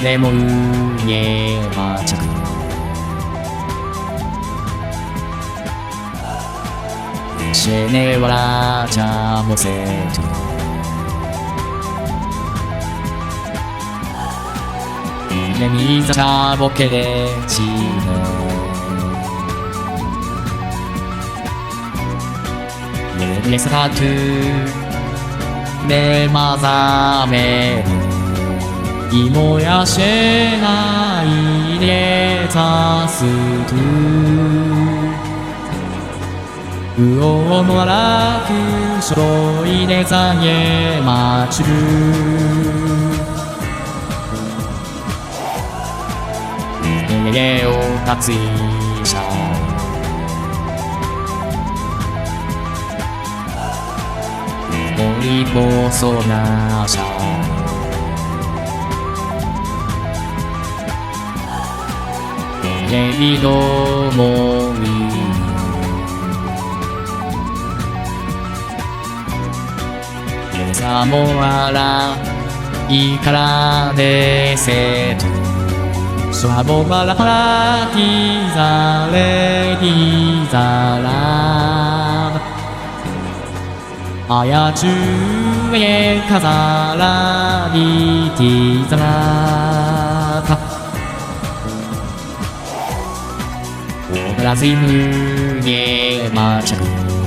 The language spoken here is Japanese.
でも上は着シネワラチャモセトネミザチャボケレチネネスタトゥメマザメイモヤシェナイレザストゥウオノラクショイレザゲマチュネゲオタツイシャモリコソナシャレビドモリレザモアライカラデセトシャボバラパラティザレディザラあやちゅえかざらりティザラタオブラズイムゲマチャク